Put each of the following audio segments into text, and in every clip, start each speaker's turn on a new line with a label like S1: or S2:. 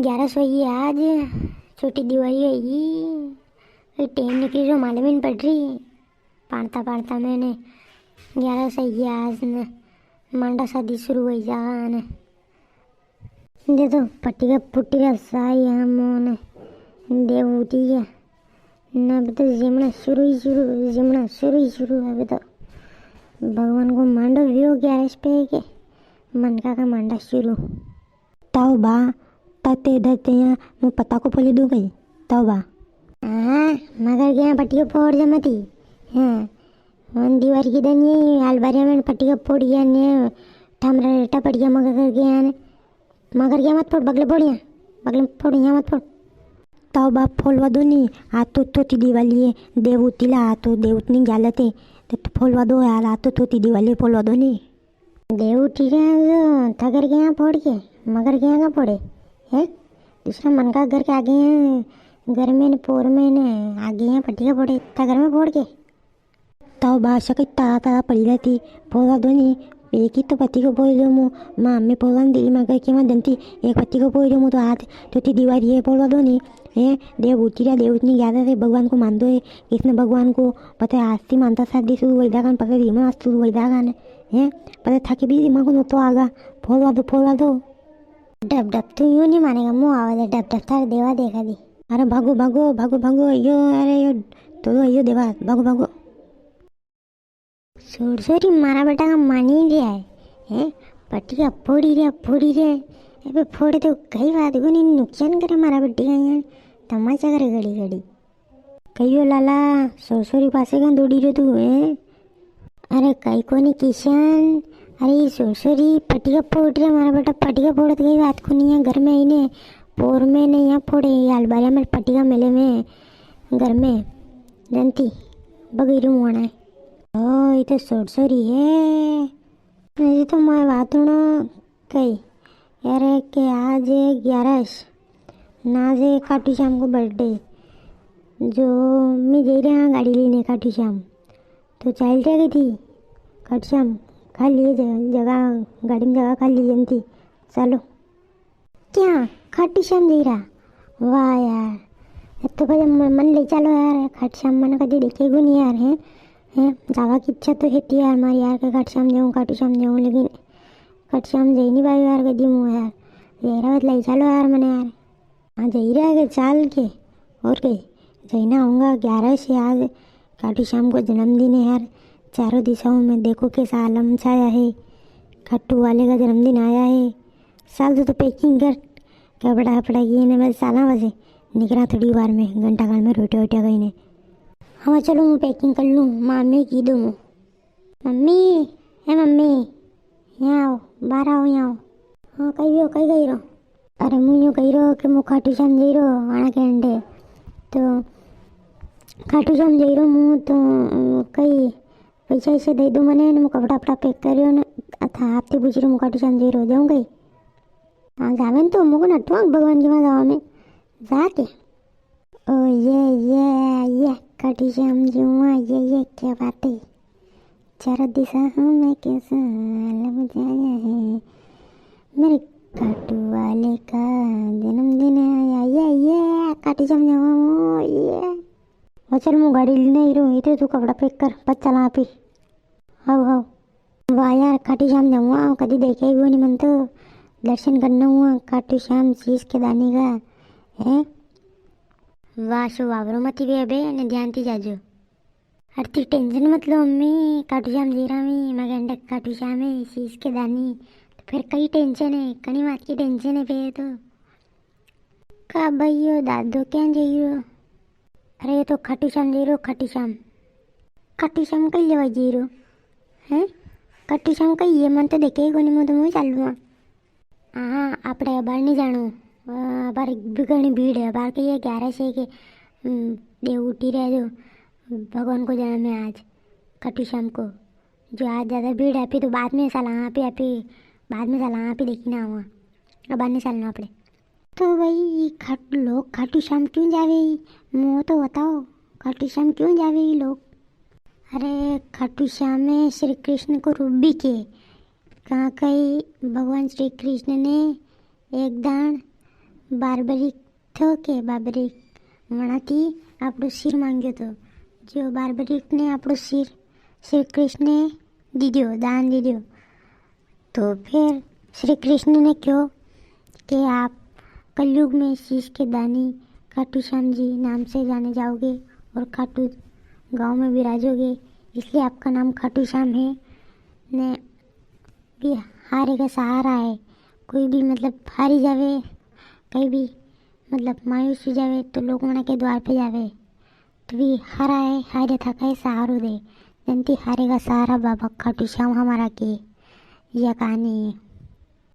S1: 11 हुई है आज। छोटी दिवाली होगी। ट्रेन निकली जो मालूम ही नहीं पड़ रही। पढ़ता पढ़ता मैंने 11 सही है आज ने। मांडा शादी शुरू हो जागा ने। दे तो पट्टी का पुट्टी का साई हम देव उठी है ना। अभी तो जिमना शुरू ही शुरू है। अभी तो भगवान को मांडो भी हो 11 पे के मन का मांडा शुरू। ताऊ बा ताते धरते यहाँ मैं पता को पोली दूँ गई ताऊ बा। हाँ मगर क्या पट्टी को फोड़ जमती। हाँ दीवार की दन ये अलबारिया में पट्टी को फोड़ गया ने। ठमरा रेटा पड़ गया मगर कर गया ने। मगर क्या मत फोड़ बगले फोड़िया बगले फोड़ यहाँ मत फोड़। ताऊ बाप फोलवा दो नहीं आतो थोती दिवाली है देव उतीला आतो देव उतनी जालते तो फोलवा दो यार। आतो थोती दिवाली फोलवा दो नहीं देव उठी गया थगर गया फोड़ के मगर गया का फोड़े है। दूसरा मन का घर के आगे हैं घर में ने पोर में ने आगे हैं पट्टी का फोड़े थगर में फोड़ के। ताऊ बादशाह कहीं तारा तारा पड़ी रहती फोलवा दो नहीं। एक ही तो पति को बोल दो मुँह माँ में पोलवा दी मगर के मैं जनती एक पति को बोल दो मुँह तो हाथ थोती दिवाली है फोलवा दो नहीं है। देव उठी रहा देव उतनी ज्यादा थे भगवान को मान दो है। इसने भगवान को पता है आस्ती मानता शादी शुरू वही दागा पता धीमा आस्ती शुरू वही दागा ने है। पता थके भी दिमाग को तो आगा फोलवा दो। डब डब तू यूँ नहीं मानेगा मुँह आवाज डब डब थारे देवा देखा दी। अरे भागो यो अरे यो तो यो देवा भागो। सोरी मारा बेटा का मान ही लिया है पट्टी का फोड़ी रे अबे फोड़े तो कई बात को नहीं नुकसान करे मारा बेटी का यहाँ तमाशा करे घड़ी कहियो लाला सोरी पासे का दौड़ी रे तू है। अरे कई को नहीं किशन अरे सोरी पट्टी का फोड़ रहे मारा बेटा पट्टी का फोड़ कई बात को नहीं है घर में ही ने पोर में नहीं यहाँ फोड़े अलबारिया में पट्टी का मेले में घर में जनती बगैरू मुआना है। ओ ये तो सोरी है ये तो मैं बात कई यार के आज 11 नाज है खाटू श्याम को बर्थडे जो मैं दे रहा हाँ गाड़ी लेने खाटू श्याम तो चाइल्ड गई थी खाटू श्याम खा लिए जगह गाड़ी में जगह खा ली जनती चलो क्या खाटू श्याम दे रहा वाह यार तो भाई मन ले चलो यार खाटू श्याम मन कभी देखेगो नहीं यार है जावा की इच्छा तो है यार हमारी यार के खाटू श्याम जाऊँ लेकिन खाटू श्याम जई नहीं पाई यार कदी मुँह यार जहरा ले चलो यार मैंने यार हाँ जही रहा चाल के और कहीं जहीना आऊँगा 11 से आज खाटू श्याम को जन्मदिन है यार। चारों दिशाओं में देखो कैसा आलम छाया है खट्टू वाले का जन्मदिन आया है। साल तो पैकिंग कर कपड़ा कपड़ा ये ने बस साला बसे निकला थोड़ी बार में घंटा घर में रोटे गई ने। हाँ चलो मैं पैकिंग कर लूँ मामी की दूँ मम्मी है मम्मी यहाँ आओ बाहर आओ यहाँ आओ। हाँ कहीं गई रहो अरे मुँह यूँ कही रहो कि मुँह खाटू श्याम जी रहो आना के अंडे तो खाटू श्याम जी रहो मुँह तो कई पैसा ऐसे दे दो मैंने मुँह कपड़ा वपड़ा पैक करियो न था आपसे पूछ रही मुँह खाटू श्याम जी रहो जाऊँ गई। हाँ जावे तो मुँह को नटवा भगवान की माँ जावा में जाके ओ ये खाटू श्याम जी हुआ ये क्या बात है चारों दिशा में कैसा आलम छाया है मेरे खाटू वाले का जन्मदिन आया ये खाटू श्याम जावा ये चल मैं गाड़ी नहीं रहूँ इतने तू कपड़ा पैक कर बस चला आप ही हाँ वाह यार खाटू श्याम जाऊँगा कभी देखे ही नहीं मन तो दर्शन करना हुआ खाटू श्याम शीश के दाने का है। वाह शो वावरो मत भी अबे ने ध्यान थी जाजो अरे टेंशन मत लो मम्मी खाटू श्याम जी रहा मैं घंटा खाटू श्याम है शीश के दानी तो फिर कई टेंशन है कनी बात की टेंशन है फिर तो का भैया दादो क्या जाइयो अरे ये तो खाटू श्याम जी रो खाटू श्याम कही जवा जी रो हैं खाटू श्याम कही ये मन तो देखे को नहीं मैं चालू हाँ આપણે બાર नहीं जाणू बार घनी भीड़ है बार कही 11 से के देव उठी रहे जो भगवान को जन्म है आज खाटू श्याम को जो आज ज़्यादा भीड़ है फिर तो बाद में साला बाद में साला देखी ना हुआ अब बाद में चलना अपने तो भाई लोग खाटू श्याम क्यों जावे मुँह तो बताओ खाटू श्याम क्यों जावे लोग। अरे खाटू श्याम में श्री कृष्ण को रूप भी के कहाँ कहीं भगवान श्री कृष्ण ने एक दान બાર્બરિક થયો કે બાર્બરિક વણાથી આપણું શિર માંગ્યો હતો. જો બાર્બરિકને આપણું શિર श्री कृष्ण ने दीदियो दान दीदियो. तो फिर श्री कृष्ण ने क्यों कि आप कलयुग में शीश के दानी खाटू श्याम जी नाम से जाने जाओगे और खाटू गांव में विराजोगे, इसलिए आपका नाम खाटू श्याम है. ने भी हारे का सहारा है. कोई भी मतलब हारी जावे, कहीं भी मतलब मायूस हो जावे तो लोग मना के द्वार पे जावे तो भी हारा है, हारे था कहीं सहारो दे. जनती हारेगा सहारा बाबा खाटू श्याम हमारा के. यह कहानी है.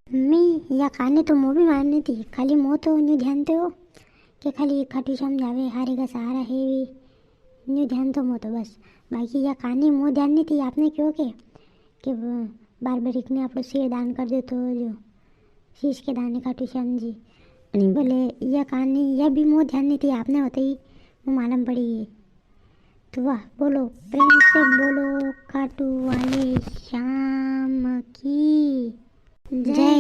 S1: मैं यह कहानी तो मुँह भी मारनी थी, खाली मोह तो न्यू ध्यानते हो कि खाली खाटू श्याम जावे हारेगा सहारा है भी न्यू ध्यान तो मोह तो बस. बाकी यह कहानी मुँह ध्यान नहीं थी. आपने क्यों के कि बार्बरिक ने આપણું શેર દાન कर दो तो जो शीश के दाने खाटू श्याम जी नहीं बोले. यह कहानी यह भी मुँह ध्यान नहीं थी. आपने बताई वो मालूम पड़ी है. तो वाह बोलो प्रेम से बोलो खाटू वाले श्याम की जय.